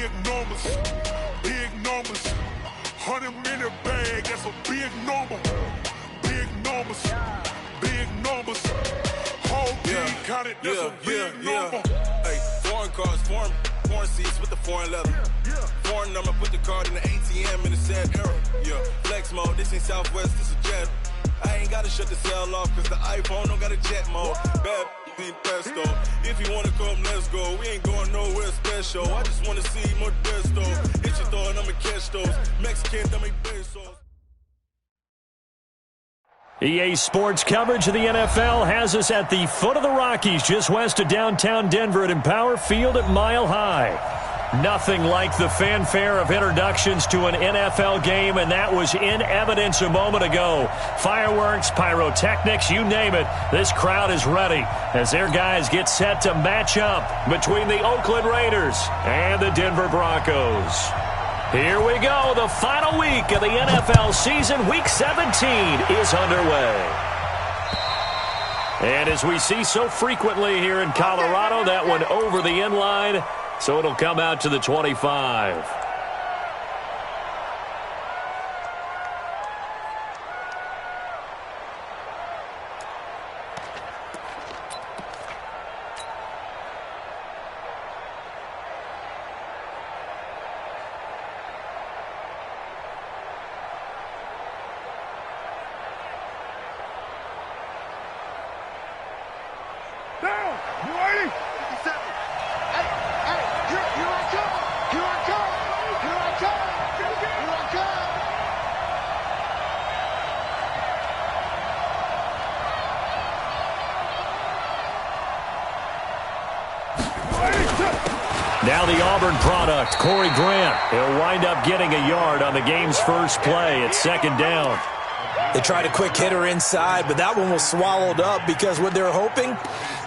big numbers, big numbers. 100-minute bag, that's a big number. Big numbers, big numbers. Whole team counted, that's a big number. Hey, foreign cars, foreign seats with the foreign leather. Foreign number, put the card in the ATM in the sad era. Yeah, flex mode, this ain't Southwest, this a jet. I ain't gotta shut the cell off, cause the iPhone don't got a jet mode. Bad beat pesto. If you wanna come, let's go. We ain't going nowhere special. I just wanna see more Modesto. Hit your throw and I'ma catch those. Mexican, dummy pesos. EA Sports coverage of the NFL has us at the foot of the Rockies, just west of downtown Denver at Empower Field at Mile High. Nothing like the fanfare of introductions to an NFL game, and that was in evidence a moment ago. Fireworks, pyrotechnics, you name it. This crowd is ready as their guys get set to match up between the Oakland Raiders and the Denver Broncos. Here we go. The final week of the NFL season, Week 17, is underway. And as we see so frequently here in Colorado, that one over the end line, so it'll come out to the 25. Now the Auburn product, Corey Grant. He'll wind up getting a yard on the game's first play at second down. They tried a quick hitter inside, but that one was swallowed up because what they're hoping,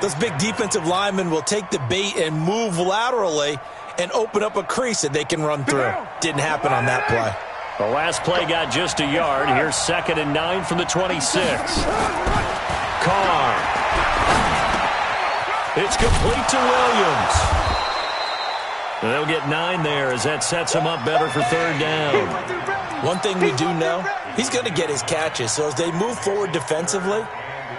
those big defensive linemen will take the bait and move laterally and open up a crease that they can run through. Didn't happen on that play. The last play got just a yard. Here's 2nd and 9 from the 26. Carr. It's complete to Williams. They'll get 9 there as that sets him up better for third down. One thing we do know, he's going to get his catches. So as they move forward defensively,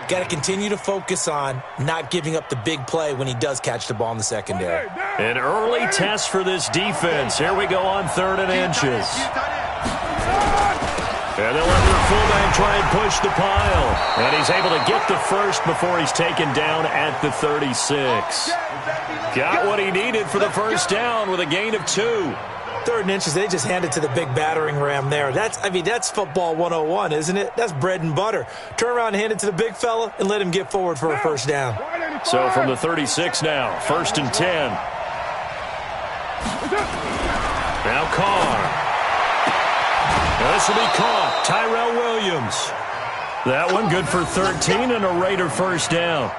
got to continue to focus on not giving up the big play when he does catch the ball in the secondary. An early test for this defense. Here we go on 3rd and inches. And they'll let their fullback try and push the pile. And he's able to get the first before he's taken down at the 36. Got what he needed for the first down with a gain of 2. 3rd and inches, they just handed to the big battering ram there. That's football 101, isn't it? That's bread and butter. Turn around and hand it to the big fella and let him get forward for a first down. So from the 36 now, 1st and 10. Now Carr. This will be caught. Tyrell Williams. That one good for 13 and a Raider first down.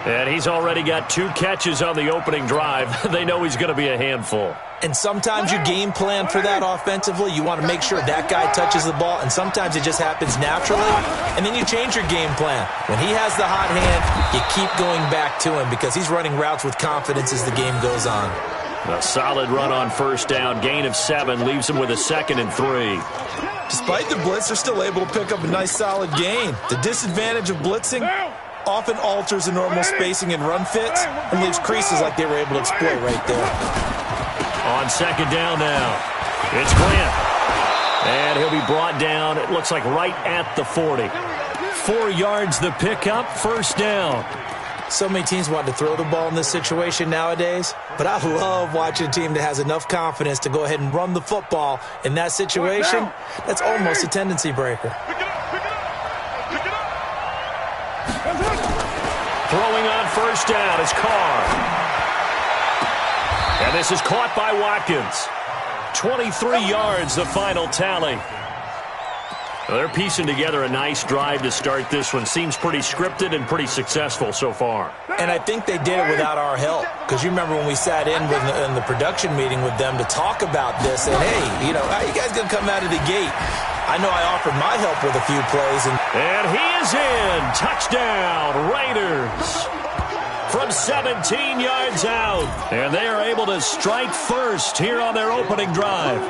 And he's already got 2 catches on the opening drive. They know he's going to be a handful. And sometimes you game plan for that offensively. You want to make sure that guy touches the ball, and sometimes it just happens naturally, and then you change your game plan. When he has the hot hand, you keep going back to him because he's running routes with confidence as the game goes on. A solid run on first down. Gain of 7 leaves him with a 2nd and 3. Despite the blitz, they're still able to pick up a nice solid gain. The disadvantage of blitzing often alters the normal spacing and run fits and leaves creases like they were able to exploit right there. On 2nd down now, it's Grant. And he'll be brought down, it looks like right at the 40. 4 yards the pickup, first down. So many teams want to throw the ball in this situation nowadays, but I love watching a team that has enough confidence to go ahead and run the football. In that situation, that's almost a tendency breaker. Throwing on first down is Carr. And this is caught by Watkins. 23 yards, the final tally. Well, they're piecing together a nice drive to start this one. Seems pretty scripted and pretty successful so far. And I think they did it without our help. Because you remember when we sat in the production meeting with them to talk about this. And, hey, you know, how you guys going to come out of the gate? I know I offered my help with a few plays. And he is in. Touchdown, Raiders. from 17 yards out. And they are able to strike first here on their opening drive.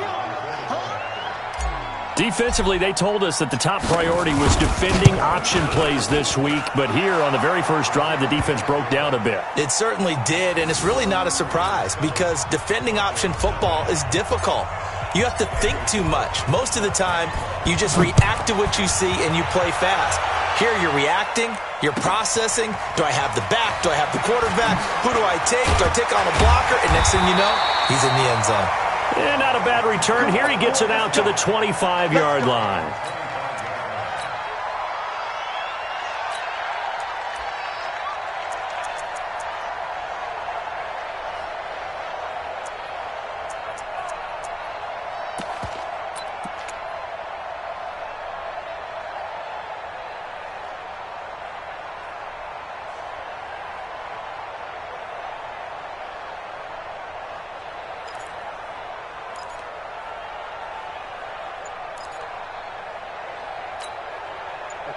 Defensively, they told us that the top priority was defending option plays this week, but here on the very first drive, the defense broke down a bit. It certainly did, and it's really not a surprise because defending option football is difficult. You have to think too much. Most of the time, you just react to what you see and you play fast. Here you're reacting, you're processing. Do I have the back? Do I have the quarterback? Who do I take? Do I take on a blocker? And next thing you know, he's in the end zone. And not a bad return here. He gets it out to the 25-yard line.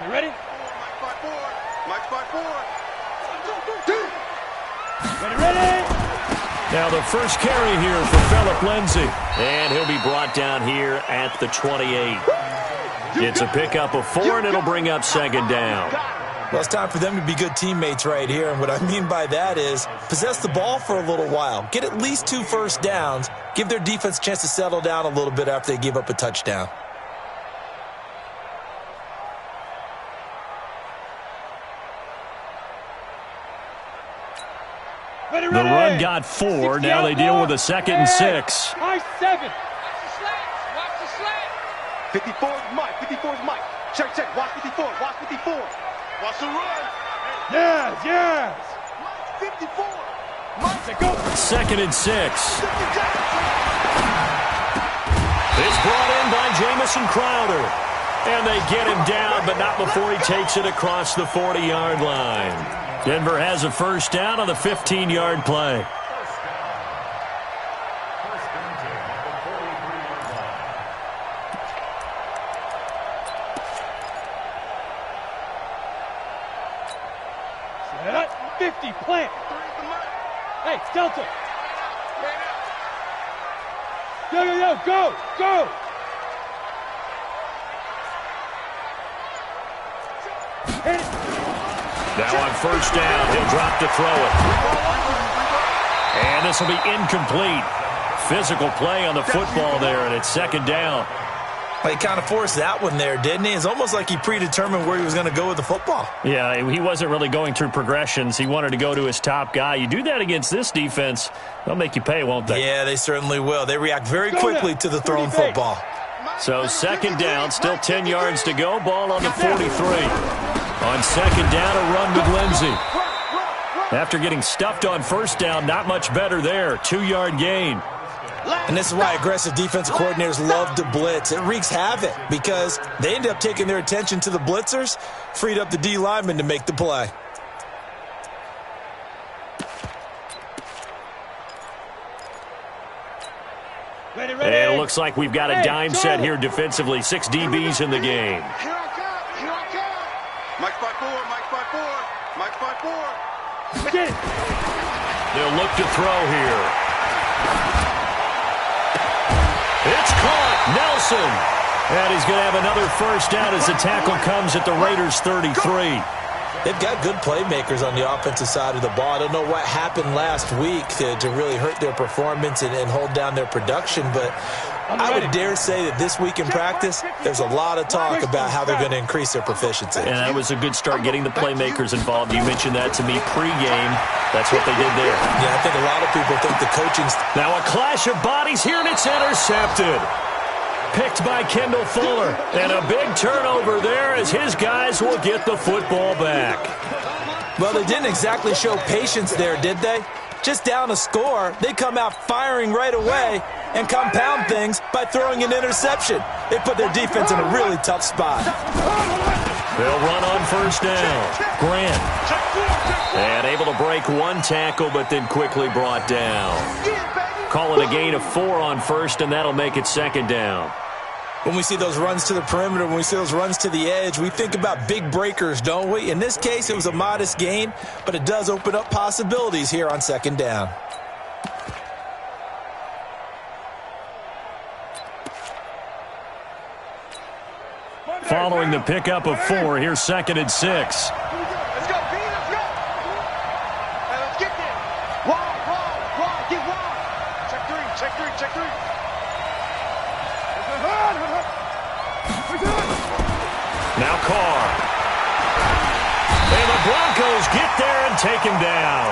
You ready? Mike 5-4. Ready? Now the first carry here for Phillip Lindsay. And he'll be brought down here at the 28. It's a pickup of 4, and it'll bring up second down. Well, it's time for them to be good teammates right here. And what I mean by that is possess the ball for a little while. Get at least 2 first downs. Give their defense a chance to settle down a little bit after they give up a touchdown. The run got 4. Now they deal with a 2nd and 6. High 7. Watch the slant. 54 is Mike. 54 is Mike. Check. Watch 54. Watch 54. Watch the run. Yes. 54. Mike, go. 2nd and 6. It's brought in by Jamison Crowder. And they get him down, but not before he takes it across the 40-yard line. Denver has a first down on the 15-yard play. Set. 50, plant. Hey, Delta. Go. Hit it. Now on first down, he'll drop to throw it. And this will be incomplete. Physical play on the football there, and it's second down. Well, he kind of forced that one there, didn't he? It's almost like he predetermined where he was going to go with the football. Yeah, he wasn't really going through progressions. He wanted to go to his top guy. You do that against this defense, they'll make you pay, won't they? Yeah, they certainly will. They react very quickly to the thrown football. So second down, still 10 yards to go. Ball on the 43. On second down, a run with Lindsay. After getting stuffed on first down, not much better there. 2-yard gain. And this is why aggressive defensive coordinators love to blitz. It wreaks havoc because they end up taking their attention to the blitzers, freed up the D lineman to make the play. And it looks like we've got a dime set here defensively. 6 DBs in the game. Here I come. Mike 5-4. Mike 5-4. Get it. They'll look to throw here. It's caught. Nelson. And he's going to have another first down as the tackle comes at the Raiders' 33. They've got good playmakers on the offensive side of the ball. I don't know what happened last week to really hurt their performance and hold down their production, but I would dare say that this week in practice, there's a lot of talk about how they're going to increase their proficiency. And that was a good start getting the playmakers involved. You mentioned that to me pregame. That's what they did there. Yeah, I think a lot of people think the coaching's... Now a clash of bodies here, and it's intercepted. Picked by Kendall Fuller. And a big turnover there as his guys will get the football back. Well, they didn't exactly show patience there, did they? Just down a score, they come out firing right away and compound things by throwing an interception. They put their defense in a really tough spot. They'll run on first down. Grant. And able to break one tackle, but then quickly brought down. Call it a gain of 4 on first, and that'll make it second down. When we see those runs to the perimeter, when we see those runs to the edge, we think about big breakers, don't we? In this case, it was a modest gain, but it does open up possibilities here on second down. Following the pickup of 4, here's 2nd and 6. Let's go, B, let's go. Hey, let's get there. Wide, get wide. Check three. Now Carr. And the Broncos get there and take him down.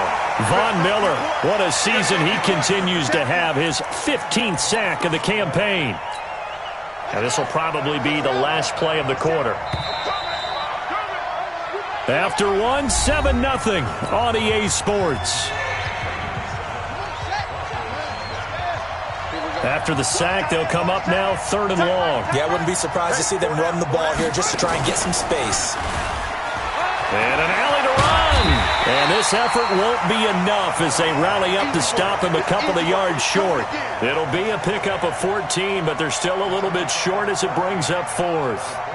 Von Miller, what a season he continues to have, his 15th sack of the campaign. And this will probably be the last play of the quarter. After 1, 7-0 on EA Sports. After the sack, they'll come up now 3rd and long. Yeah, I wouldn't be surprised to see them run the ball here just to try and get some space. And an alley to run. And this effort won't be enough as they rally up to stop him a couple of yards short. It'll be a pickup of 14, but they're still a little bit short as it brings up 4th.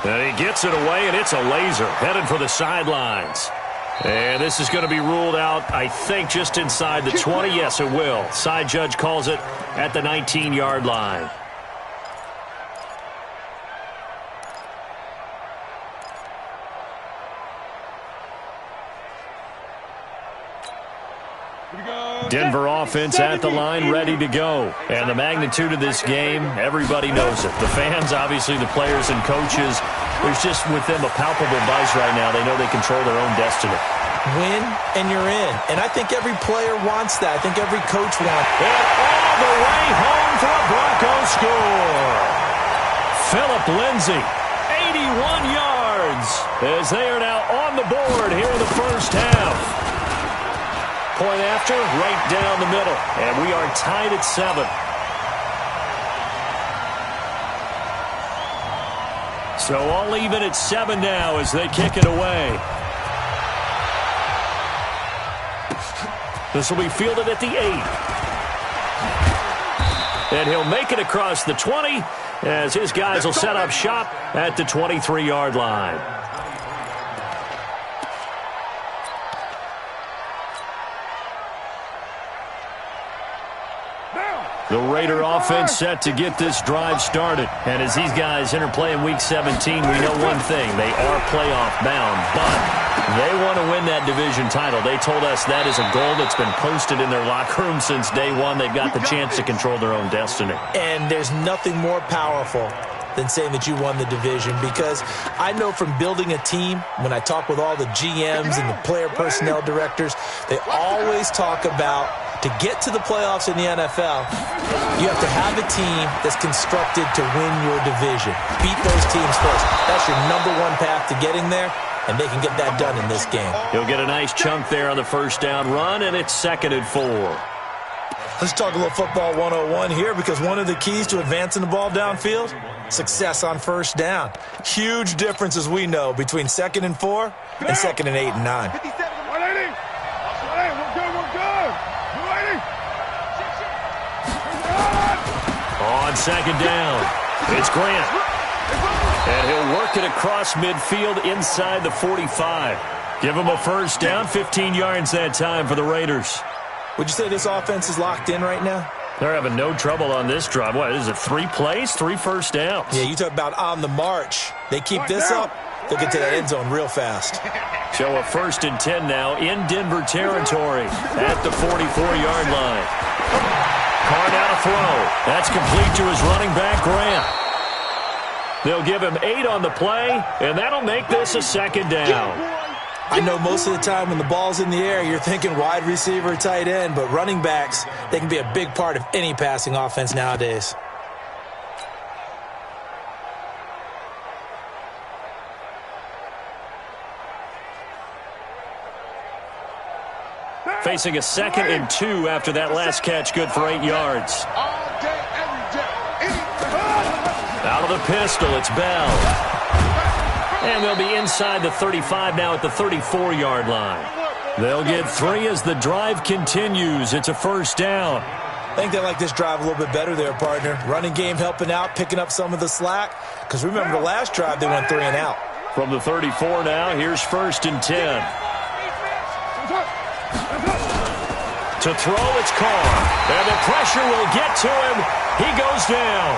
And he gets it away, and it's a laser headed for the sidelines. And this is going to be ruled out, I think, just inside the 20. Yes, it will. Side judge calls it at the 19-yard line. Denver offense at the line, ready to go. And the magnitude of this game, everybody knows it. The fans, obviously the players and coaches, there's just with them a palpable buzz right now. They know they control their own destiny. Win, and you're in. And I think every player wants that. I think every coach wants it. And all the way home for a Broncos score. Phillip Lindsay, 81 yards, as they are now on the board here in the first half. Point after, right down the middle. And we are tied at 7. So all even at 7 now as they kick it away. This will be fielded at the 8. And he'll make it across the 20 as his guys will set up shop at the 23-yard line. The Raider offense set to get this drive started. And as these guys interplay in Week 17, we know one thing. They are playoff bound, but they want to win that division title. They told us that is a goal that's been posted in their locker room since day one. They've got the chance to control their own destiny. And there's nothing more powerful than saying that you won the division, because I know from building a team, when I talk with all the GMs and the player personnel directors, they always talk about, to get to the playoffs in the NFL, you have to have a team that's constructed to win your division. Beat those teams first. That's your number one path to getting there, and they can get that done in this game. He'll get a nice chunk there on the first down run, and it's 2nd and 4. Let's talk a little football 101 here, because one of the keys to advancing the ball downfield, success on first down. Huge difference, as we know, between 2nd and 4 and 2nd and 8 and 9. 57, 180. We're good. On 2nd down, it's Grant. And he'll work it across midfield inside the 45. Give him a first down, 15 yards that time for the Raiders. Would you say this offense is locked in right now? They're having no trouble on this drive. What is it, 3 plays, 3 first downs? Yeah, you talk about on the march. They keep this up, they'll get to that end zone real fast. Show a 1st and 10 now in Denver territory at the 44-yard line. Carr now to throw. That's complete to his running back, Grant. They'll give him 8 on the play, and that'll make this a 2nd down. I know most of the time when the ball's in the air, you're thinking wide receiver, tight end, but running backs, they can be a big part of any passing offense nowadays. Facing a 2nd and 2 after that last catch, good for 8 yards. Out of the pistol, it's Bell. And they'll be inside the 35 now at the 34-yard line. They'll get 3 as the drive continues. It's a first down. I think they like this drive a little bit better there, partner. Running game helping out, picking up some of the slack. Because remember, the last drive, they went 3 and out. From the 34 now, here's 1st and 10. To throw, it's Carr. And the pressure will get to him. He goes down.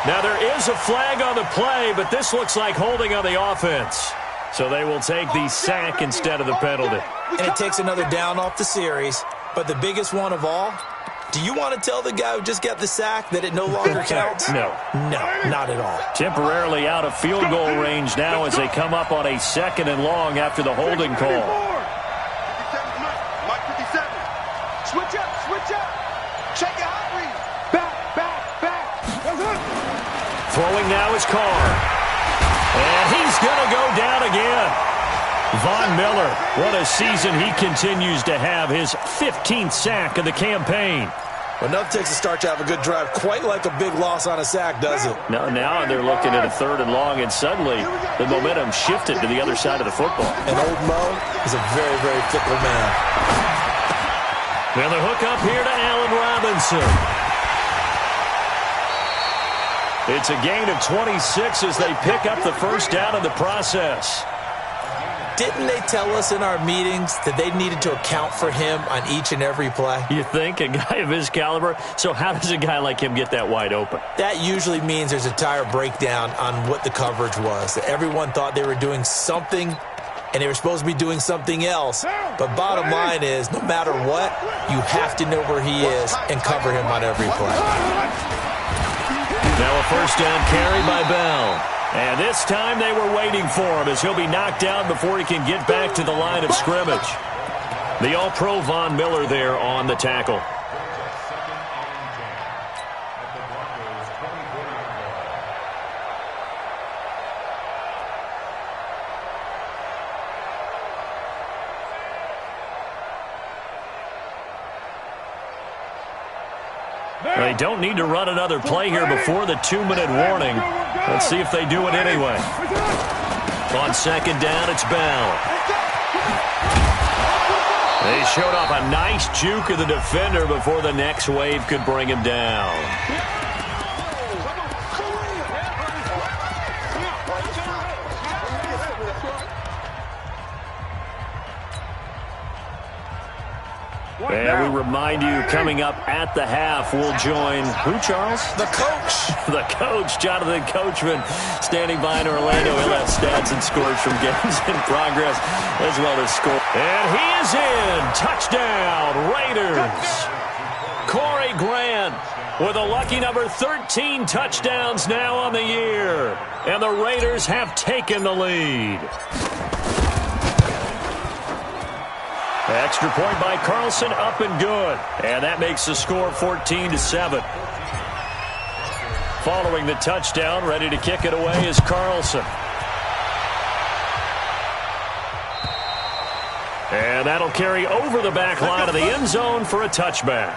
Now, there is a flag on the play, but this looks like holding on the offense. So they will take the sack instead of the penalty. And it takes another down off the series. But the biggest one of all, do you want to tell the guy who just got the sack that it no longer counts? No. No, not at all. Temporarily out of field goal range now as they come up on a 2nd and long after the holding call. Mike 57. Switch up, switch up. Check it out, read. Back. Throwing now is Carr. And he's going to go down again. Von Miller, what a season he continues to have. His 15th sack of the campaign. Well, nothing takes a start to have a good drive quite like a big loss on a sack, does it? No, now they're looking at a 3rd and long, and suddenly the momentum shifted to the other side of the football. And old Mo is a very, very fickle man. Now the hook up here to Allen Robinson. It's a gain of 26 as they pick up the first down in the process. Didn't they tell us in our meetings that they needed to account for him on each and every play? You think? A guy of his caliber? So how does a guy like him get that wide open? That usually means there's a entire breakdown on what the coverage was. Everyone thought they were doing something, and they were supposed to be doing something else. But bottom line is, no matter what, you have to know where he is and cover him on every play. Now a first down carry by Bell. And this time they were waiting for him as he'll be knocked down before he can get back to the line of scrimmage. The All-Pro Von Miller there on the tackle. They don't need to run another play here before the 2-minute warning. Let's see if they do it anyway. On 2nd down, it's Bell. They showed off a nice juke of the defender before the next wave could bring him down. And we remind you, coming up at the half, we'll join who, Charles? The coach. The coach, Jonathan Coachman, standing by in Orlando. He'll have stats and scores from games in progress, as well as score. And he is in. Touchdown, Raiders. Corey Grant with a lucky number 13 touchdowns now on the year. And the Raiders have taken the lead. Extra point by Carlson, up and good. And that makes the score 14-7. Following the touchdown, ready to kick it away is Carlson. And that'll carry over the back line of the end zone for a touchback.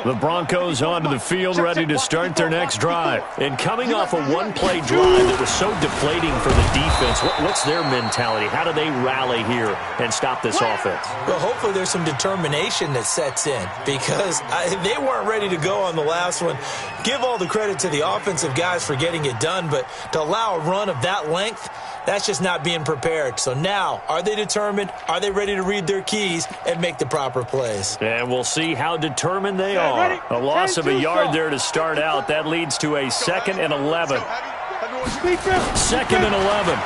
The Broncos onto the field, ready to start their next drive. And coming off a one-play drive that was so deflating for the defense, what's their mentality? How do they rally here and stop this offense? Well, hopefully there's some determination that sets in because they weren't ready to go on the last one. Give all the credit to the offensive guys for getting it done, but to allow a run of that length, that's just not being prepared. So now, are they determined? Are they ready to read their keys and make the proper plays? And we'll see how determined they are. A loss of a yard there to start out. That leads to a 2nd and 11. 2nd and 11.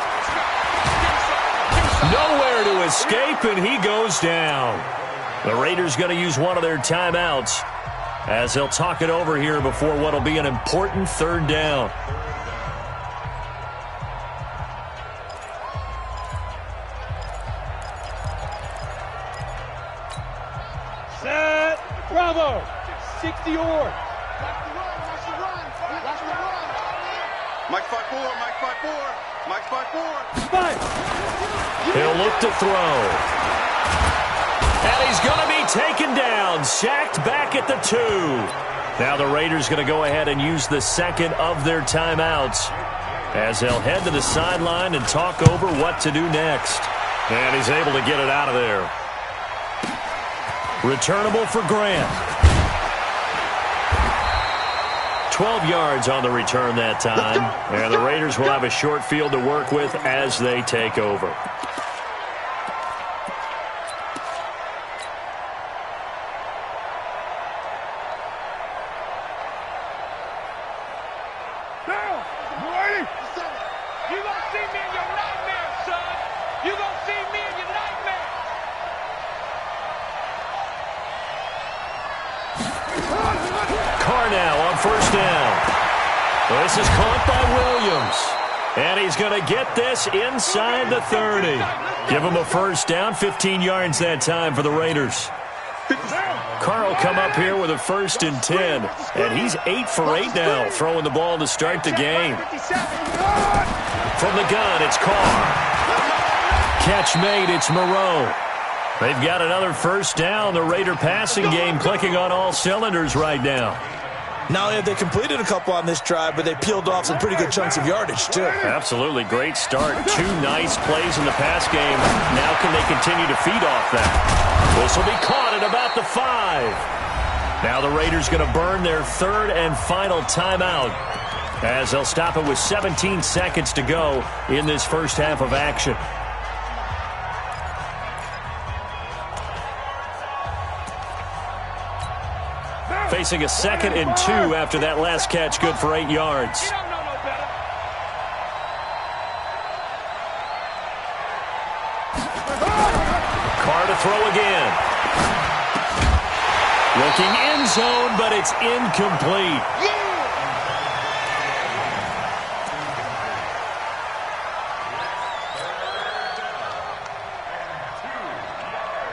Nowhere to escape, and he goes down. The Raiders going to use one of their timeouts as they'll talk it over here before what will be an important 3rd down. Set. Bravo. 60 or. Mike 5-4, Mike 5-4, Mike 5-4. He'll look to throw. And he's going to be taken down, sacked back at the 2. Now the Raiders going to go ahead and use the second of their timeouts as they'll head to the sideline and talk over what to do next. And he's able to get it out of there. Returnable for Grant. 12 yards on the return that time. And the Raiders will have a short field to work with as they take over. This is caught by Williams. And he's going to get this inside the 30. Give him a first down, 15 yards that time for the Raiders. Carl come up here with a 1st and 10. And he's 8 for 8 now, throwing the ball to start the game. From the gun, it's Carr. Catch made, it's Moreau. They've got another first down. The Raider passing game clicking on all cylinders right now. Not only have they completed a couple on this drive, but they peeled off some pretty good chunks of yardage, too. Absolutely. Great start. 2 nice plays in the pass game. Now can they continue to feed off that? This will be caught at about the 5. Now the Raiders going to burn their 3rd and final timeout as they'll stop it with 17 seconds to go in this first half of action. Facing a 2nd and 2 after that last catch, good for 8 yards. Carr to throw again. Looking end zone, but it's incomplete.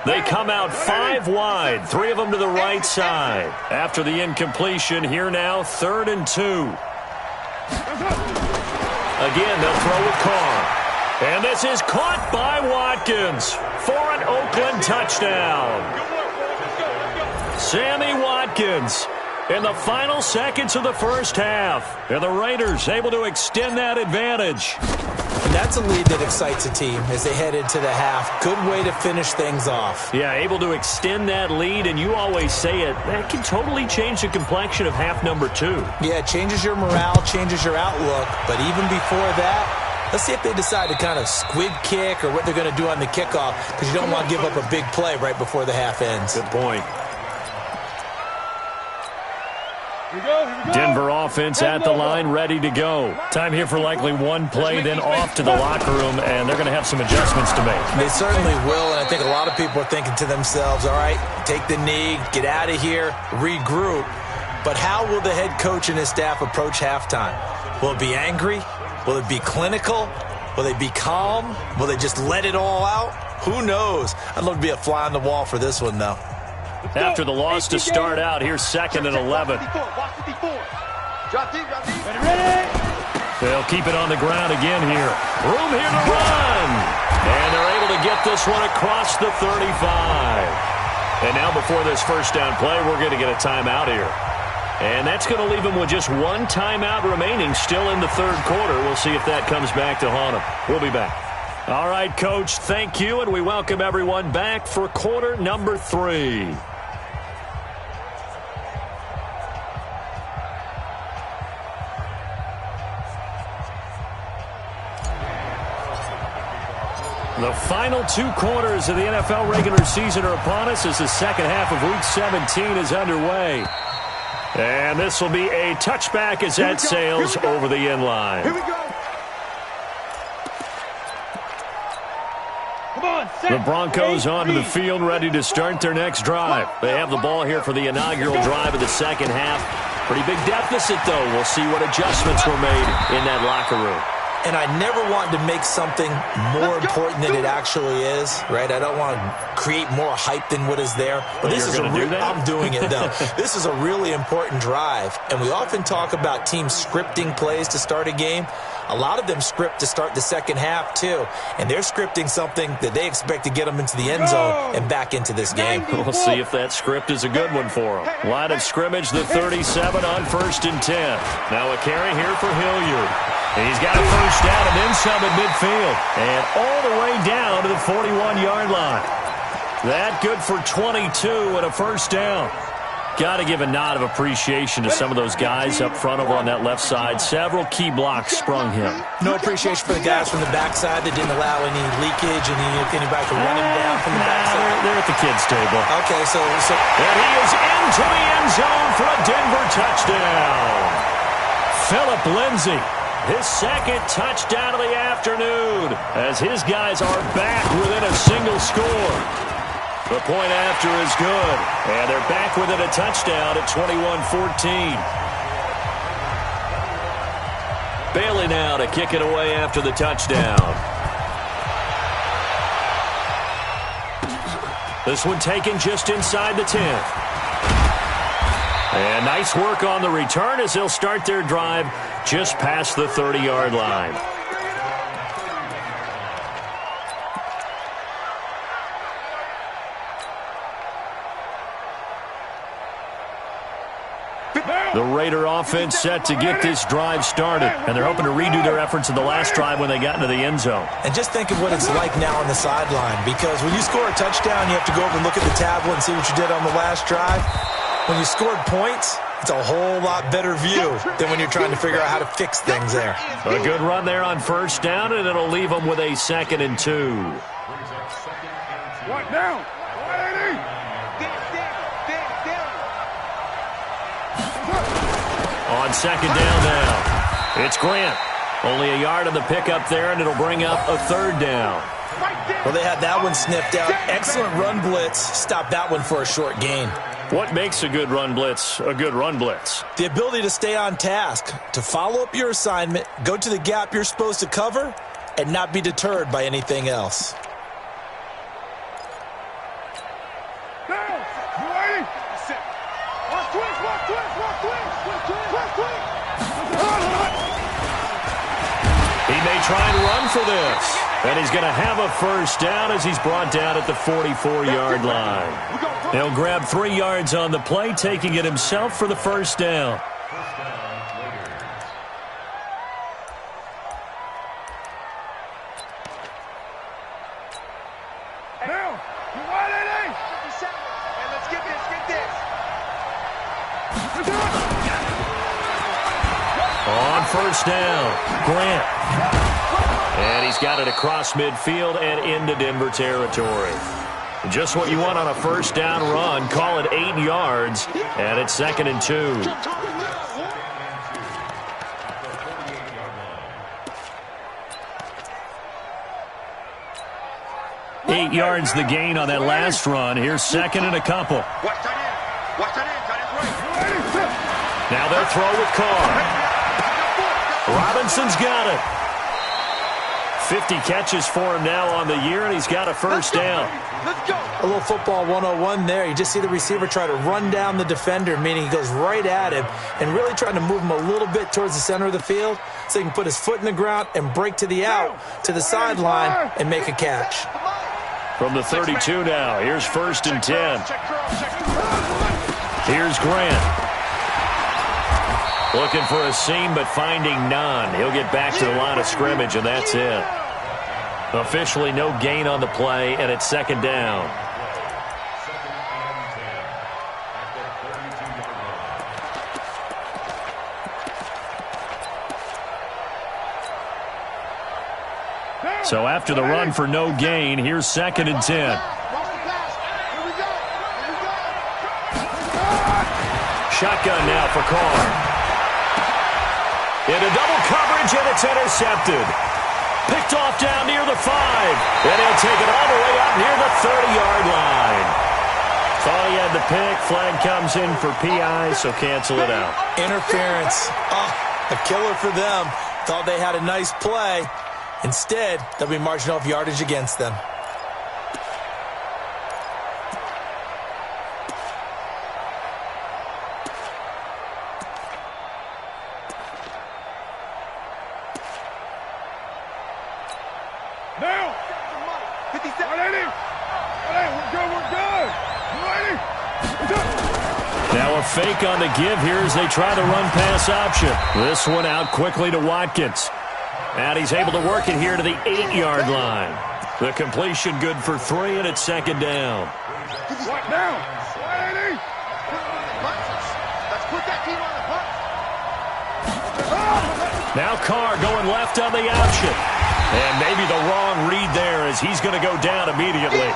They come out 5 wide, 3 of them to the right side. After the incompletion, here now, 3rd and 2. Again, they'll throw with Carr. And this is caught by Watkins for an Oakland touchdown. Sammy Watkins in the final seconds of the first half. And the Raiders able to extend that advantage. And that's a lead that excites a team as they head into the half. Good way to finish things off. Yeah, able to extend that lead, and you always say it, that can totally change the complexion of half number 2. Yeah, it changes your morale, changes your outlook. But even before that, let's see if they decide to kind of squib kick or what they're going to do on the kickoff, because you don't want to give up a big play right before the half ends. Good point. Here we go. Denver offense at the line, ready to go. Time here for likely one play, then off to the locker room, and they're going to have some adjustments to make. They certainly will, and I think a lot of people are thinking to themselves, all right, take the knee, get out of here, regroup. But how will the head coach and his staff approach halftime? Will it be angry? Will it be clinical? Will they be calm? Will they just let it all out? Who knows? I'd love to be a fly on the wall for this one, though. After the loss to start out, here's 2nd and 11. They'll keep it on the ground again here. Room here to run. And they're able to get this one across the 35. And now before this first down play, we're going to get a timeout here. And that's going to leave them with just 1 timeout remaining still in the 3rd quarter. We'll see if that comes back to haunt them. We'll be back. All right, Coach, thank you, and we welcome everyone back for quarter number 3. The final 2 quarters of the NFL regular season are upon us as the second half of Week 17 is underway. And this will be a touchback as that sails over the end line. Here we go. Come on, set. The Broncos onto the field, ready to start their next drive. They have the ball here for the inaugural drive of the second half. Pretty big deficit, though. We'll see what adjustments were made in that locker room. and I never want to make something more important than it actually is, right? I don't want to create more hype than what is there. But this is I'm doing it, though. This is a really important drive, and we often talk about teams scripting plays to start a game. A lot of them script to start the second half, too. And they're scripting something that they expect to get them into the end zone and back into this game. We'll see if that script is a good one for them. Line of scrimmage, the 37 on 1st and 10. Now a carry here for Hilliard. And he's got a first down and then some at midfield. And all the way down to the 41-yard line. That good for 22 and a first down. Got to give a nod of appreciation to some of those guys up front over on that left side. Several key blocks sprung him. No appreciation for the guys from the backside that didn't allow any leakage and anybody to run him down from the backside. They're at the kids' table. Okay, so. And he is into the end zone for a Denver touchdown. Phillip Lindsay, his second touchdown of the afternoon, as his guys are back within a single score. The point after is good, and they're back within a touchdown at 21-14. Bailey now to kick it away after the touchdown. This one taken just inside the 10. And nice work on the return as they'll start their drive just past the 30-yard line. The Raider offense set to get this drive started, and they're hoping to redo their efforts in the last drive when they got into the end zone. And just think of what it's like now on the sideline, because when you score a touchdown, you have to go over and look at the tablet and see what you did on the last drive. When you scored points, it's a whole lot better view than when you're trying to figure out how to fix things there. A good run there on first down, and it'll leave them with a 2nd and 2. What now? On second down now, it's Grant. Only a yard on the pickup there, and it'll bring up a 3rd down. Well, they had that one sniffed out. Excellent run blitz. Stop that one for a short gain. What makes a good run blitz a good run blitz? The ability to stay on task, to follow up your assignment, go to the gap you're supposed to cover, and not be deterred by anything else. He may try and run for this. And he's going to have a first down as he's brought down at the 44-yard line. He'll grab 3 yards on the play, taking it himself for the first down. On first down, Grant. And he's got it across midfield and into Denver territory. Just what you want on a first down run. Call it 8 yards, and it's 2nd and 2. Eight yards the gain on that last run. Here's 2nd and a couple. Now they'll throw with Carr. Robinson's got it. 50 catches for him now on the year, and he's got a first down. A little football 101 there. You just see the receiver try to run down the defender, meaning he goes right at him and really trying to move him a little bit towards the center of the field so he can put his foot in the ground and break to the out, to the sideline, and make a catch. From the 32 now, here's 1st and 10. Here's Grant. Looking for a seam, but finding none. He'll get back to the line of scrimmage, and that's it. Officially no gain on the play, and it's 2nd down. So after the run for no gain, here's 2nd and 10. Shotgun now for Carr. Into double coverage, and it's intercepted. Picked off down near the 5. And he'll take it all the way up near the 30-yard line. Thought he had the pick. Flag comes in for PI, so cancel it out. Interference. Oh, a killer for them. Thought they had a nice play. Instead, they'll be marching off yardage against them. Now! 50 seconds. Ready? We're good. Ready? Now a fake on the give here as they try the run-pass option. This one out quickly to Watkins. And he's able to work it here to the 8-yard line. The completion good for 3, and it's second down. What now? Ready? Let's put that team on the bus. Now Carr going left on the option. And maybe the wrong read there as he's going to go down immediately.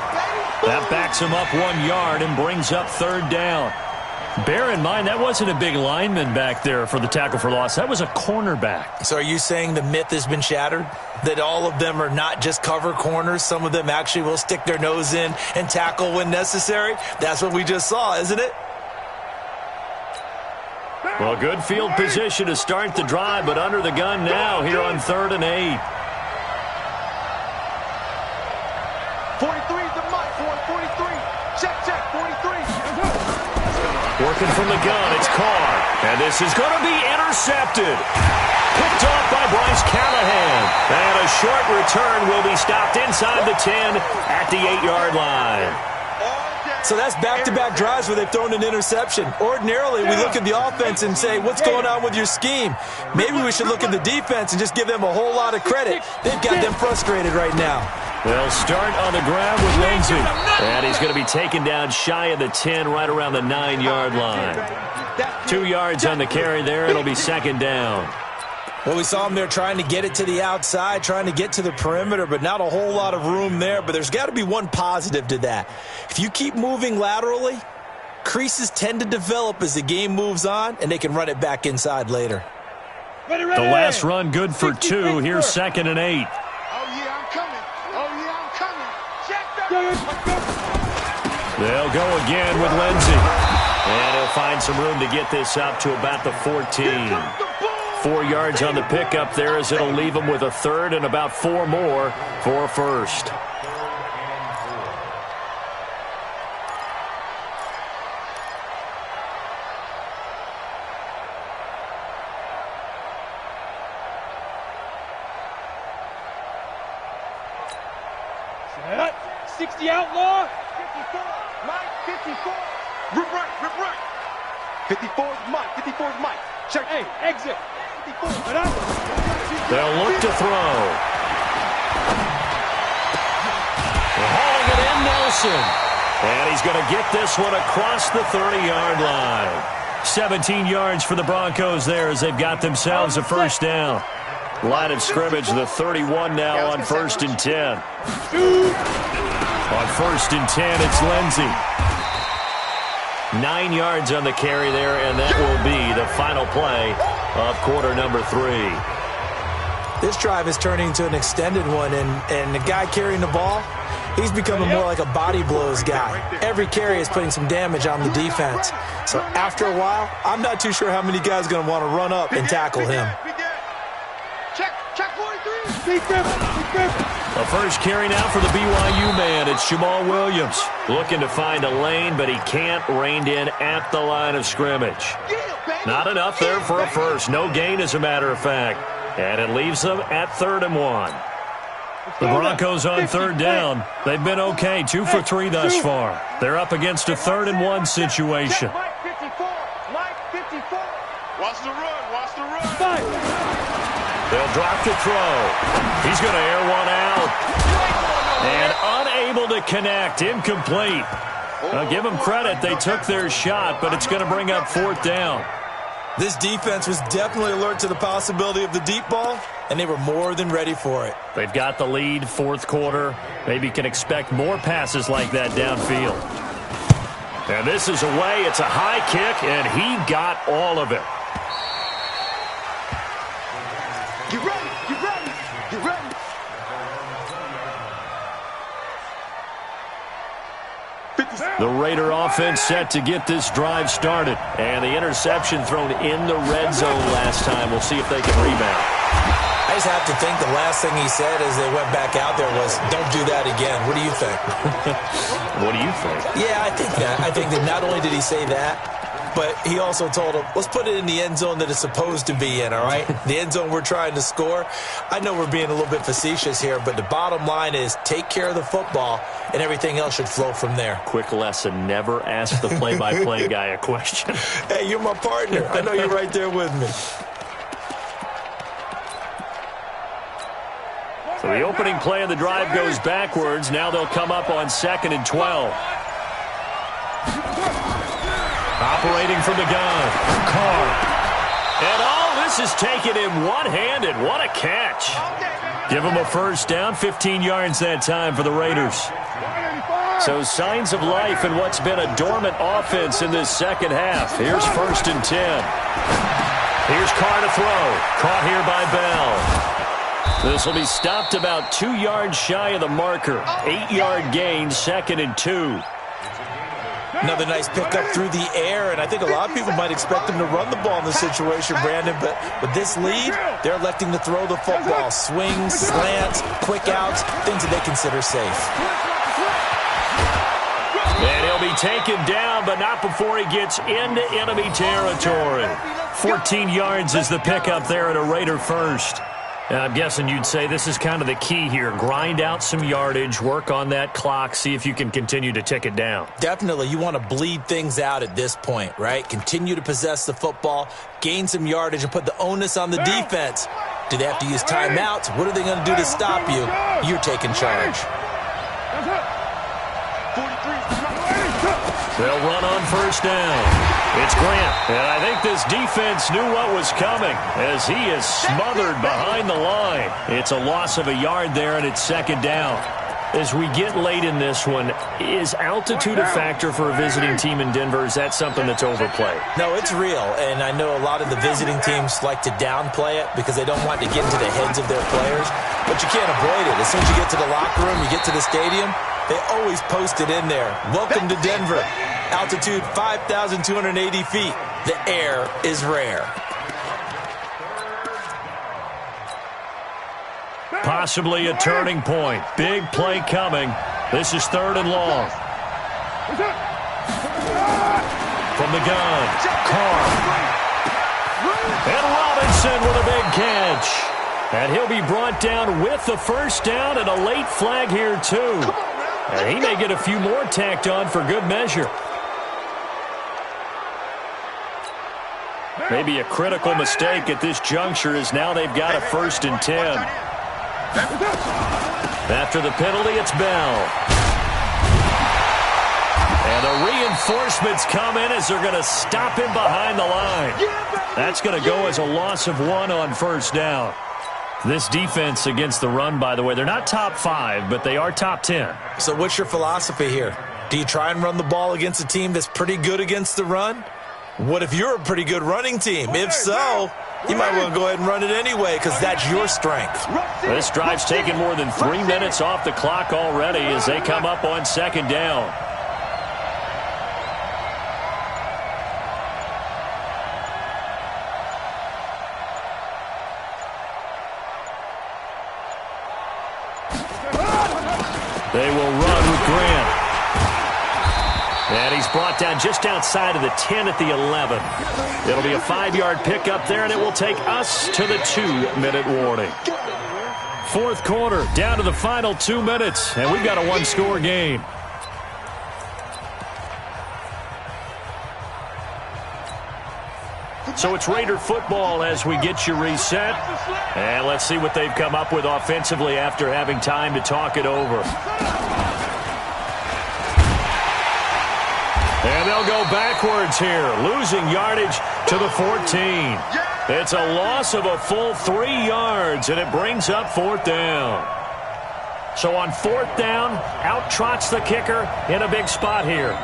That backs him up 1 yard and brings up third down. Bear in mind, that wasn't a big lineman back there for the tackle for loss. That was a cornerback. So are you saying the myth has been shattered? That all of them are not just cover corners? Some of them actually will stick their nose in and tackle when necessary? That's what we just saw, isn't it? Well, good field position to start the drive, but under the gun now here on 3rd and 8. 43 is the mic. 43. Check. 43. Working from the gun, it's Carr. And this is going to be intercepted. Picked off by Bryce Callahan. And a short return will be stopped inside the 10 at the 8-yard line. So that's back-to-back drives where they've thrown an interception. Ordinarily, we look at the offense and say, what's going on with your scheme? Maybe we should look at the defense and just give them a whole lot of credit. They've got them frustrated right now. They'll start on the ground with Lindsey. And he's going to be taken down shy of the 10, right around the 9-yard line. 2 yards on the carry there. It'll be second down. Well, we saw him there trying to get it to the outside, trying to get to the perimeter, but not a whole lot of room there. But there's got to be one positive to that. If you keep moving laterally, creases tend to develop as the game moves on, and they can run it back inside later. Ready. The last run good for 2. Here's 2nd and 8. They'll go again with Lindsey. And he'll find some room to get this up to about the 14. 4 yards on the pickup there as it'll leave him with a third and about 4 more for first. Set. 60 outlaw. 54. Mike, 54. Rip right. 54 is Mike. 54 is Mike. Check. Hey, exit. 54. They'll look to throw. Hauling it in, Nelson. And he's going to get this one across the 30-yard line. 17 yards for the Broncos there as they've got themselves a first down. Line of scrimmage, the 31 now on 1st and 10. On 1st and 10, it's Lindsey. 9 yards on the carry there, and that will be the final play of quarter number 3. This drive is turning into an extended one, and the guy carrying the ball, he's becoming more like a body blows guy. Every carry is putting some damage on the defense. So after a while, I'm not too sure how many guys are going to want to run up and tackle him. Check 43. The first carry now for the BYU man. It's Jamal Williams looking to find a lane, but he can't. Reined in at the line of scrimmage. Not enough there for a first. No gain, as a matter of fact. And it leaves them at 3rd and 1. The Broncos on 3rd down. They've been okay. 2 for 3 thus far. They're up against a 3rd and 1 situation. Mike 54. Mike 54. Watch the run. They'll drop to throw. He's going to air one out. And unable to connect. Incomplete. I'll give them credit. They took their shot, but it's going to bring up 4th down. This defense was definitely alert to the possibility of the deep ball, and they were more than ready for it. They've got the lead, 4th quarter. Maybe can expect more passes like that downfield. And this is away. It's a high kick, and he got all of it. Get ready. The Raider offense set to get this drive started. And the interception thrown in the red zone last time. We'll see if they can rebound. I just have to think the last thing he said as they went back out there was, don't do that again. What do you think? What do you think? Yeah, I think that. I think that not only did he say that, but he also told him, let's put it in the end zone that it's supposed to be in, all right? The end zone we're trying to score. I know we're being a little bit facetious here, but the bottom line is take care of the football, and everything else should flow from there. Quick lesson, never ask the play-by-play guy a question. Hey, you're my partner. I know you're right there with me. So the opening play of the drive goes backwards. Now they'll come up on 2nd and 12. Operating from the gun, Carr. And all this is taken in one-handed. What a catch. Give him a first down, 15 yards that time for the Raiders. So signs of life in what's been a dormant offense in this second half. Here's 1st and 10. Here's Carr to throw. Caught here by Bell. This will be stopped about 2 yards shy of the marker. 8-yard gain, 2nd and 2. Another nice pickup through the air, and I think a lot of people might expect them to run the ball in this situation, Brandon, but with this lead, they're electing to throw the football. Swings, slants, quick outs, things that they consider safe. And he'll be taken down, but not before he gets into enemy territory. 14 yards is the pickup there at a Raider first. I'm guessing you'd say this is kind of the key here. Grind out some yardage, work on that clock, see if you can continue to tick it down. Definitely. You want to bleed things out at this point, right? Continue to possess the football, gain some yardage, and put the onus on the defense. Do they have to use timeouts? What are they going to do to stop you? You're taking charge. They'll run on 1st down. It's Grant, and I think this defense knew what was coming as he is smothered behind the line. It's a loss of a yard there, and it's 2nd down. As we get late in this one, is altitude a factor for a visiting team in Denver? Is that something that's overplayed? No, it's real, and I know a lot of the visiting teams like to downplay it because they don't want to get into the heads of their players, but you can't avoid it. As soon as you get to the locker room, you get to the stadium, they always post it in there. Welcome to Denver. Altitude 5,280 feet. The air is rare. Possibly a turning point. Big play coming. This is 3rd and long. From the gun, Carr. And Robinson with a big catch. And he'll be brought down with the first down and a late flag here too. And he may get a few more tacked on for good measure. Maybe a critical mistake at this juncture is now they've got a 1st and 10. After the penalty, it's Bell. And the reinforcements come in as they're going to stop him behind the line. That's going to go as a loss of 1 on 1st down. This defense against the run, by the way, they're not top 5, but they are top 10. So what's your philosophy here? Do you try and run the ball against a team that's pretty good against the run? What if you're a pretty good running team? If so, you might want to go ahead and run it anyway because that's your strength. This drive's taken more than 3 minutes off the clock already as they come up on 2nd down. They will run with Grant. And he's brought down just outside of the 10 at the 11. It'll be a 5-yard pickup there, and it will take us to the 2-minute warning. 4th quarter, down to the final 2 minutes, and we've got a 1-score game. So it's Raider football as we get you reset. And let's see what they've come up with offensively after having time to talk it over. And they'll go backwards here, losing yardage to the 14. It's a loss of a full 3 yards, and it brings up 4th down. So on 4th down, out trots the kicker in a big spot here.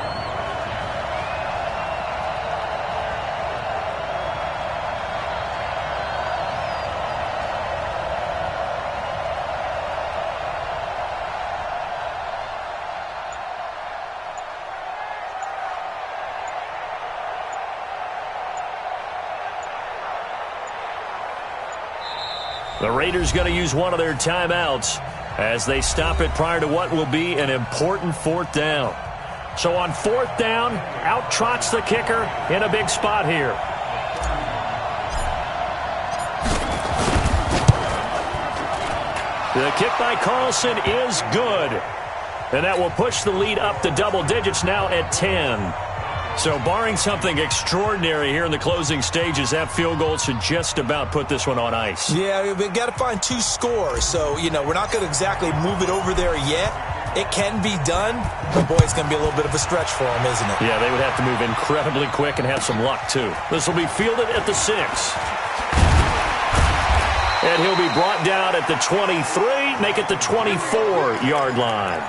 The Raiders going to use one of their timeouts as they stop it prior to what will be an important fourth down. So on fourth down, out trots the kicker in a big spot here. The kick by Carlson is good. And that will push the lead up to double digits now at 10. So barring something extraordinary here in the closing stages, that field goal should just about put this one on ice. Yeah, we've got to find 2 scores. So, we're not going to exactly move it over there yet. It can be done, but, boy, it's going to be a little bit of a stretch for them, isn't it? Yeah, they would have to move incredibly quick and have some luck, too. This will be fielded at the 6. And he'll be brought down at the 23, make it the 24-yard line.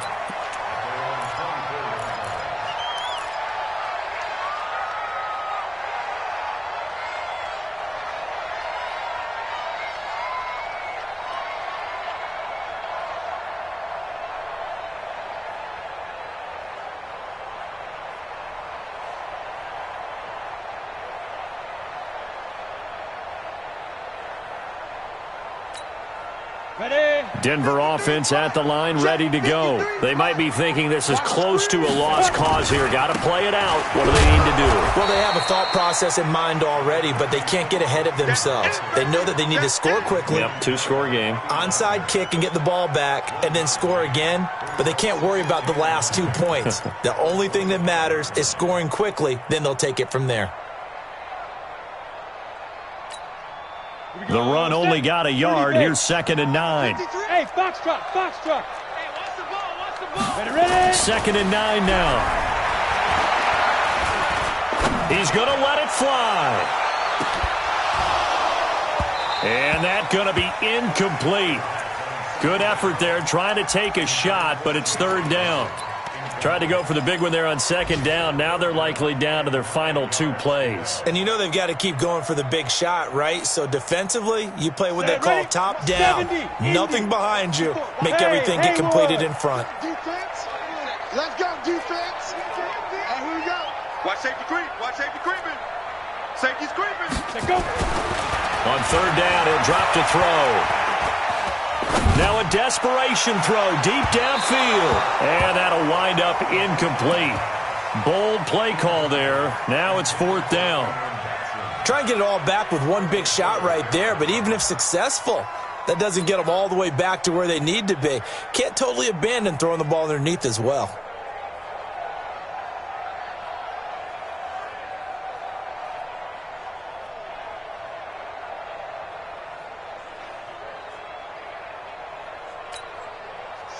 Denver offense at the line, ready to go. They might be thinking this is close to a lost cause here. Got to play it out. What do they need to do? Well, they have a thought process in mind already, but they can't get ahead of themselves. They know that they need to score quickly. Yep, 2-score game. Onside kick and get the ball back and then score again, but they can't worry about the last 2 points. The only thing that matters is scoring quickly, then they'll take it from there. The run only got a yard. Here's 2nd and 9. Hey, foxtrot, foxtrot. Hey, watch the ball, watch the ball. Ready? 2nd and 9 now. He's going to let it fly. And that's going to be incomplete. Good effort there, trying to take a shot, but it's 3rd down. Tried to go for the big one there on 2nd down. Now they're likely down to their final 2 plays. And they've got to keep going for the big shot, right? So defensively, you play what they call top down. Nothing behind you. Make everything get completed in front. Defense. Let's go, defense. And here we go. Watch safety creep. Watch safety creeping. Safety's creeping. Let's go. On 3rd down, he'll drop to throw. Now a desperation throw deep downfield. And that'll wind up incomplete. Bold play call there. Now it's 4th down. Try and get it all back with one big shot right there, but even if successful, that doesn't get them all the way back to where they need to be. Can't totally abandon throwing the ball underneath as well.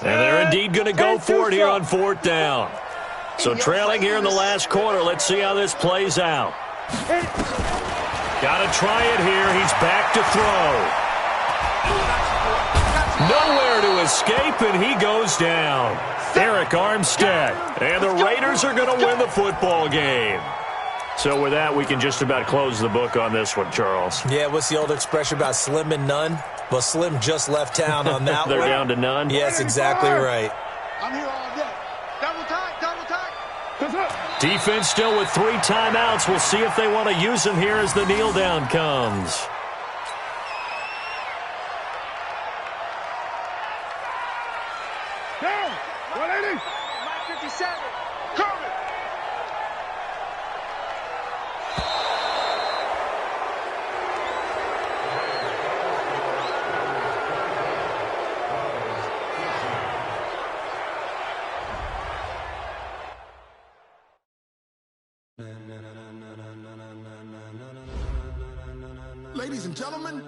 And they're indeed going to go for it here on 4th down. So trailing here in the last quarter. Let's see how this plays out. Got to try it here. He's back to throw. Nowhere to escape, and he goes down. Eric Armstead. And the Raiders are going to win the football game. So with that, we can just about close the book on this one, Charles. Yeah, what's the old expression about slim and none? Well, Slim just left town on that They're one. down to none? Yes, exactly right. I'm here all day. Double tight, double tight. Defense still with 3 timeouts. We'll see if they want to use them here as the kneel down comes. Down. 180. 57. Coming. Ladies and gentlemen,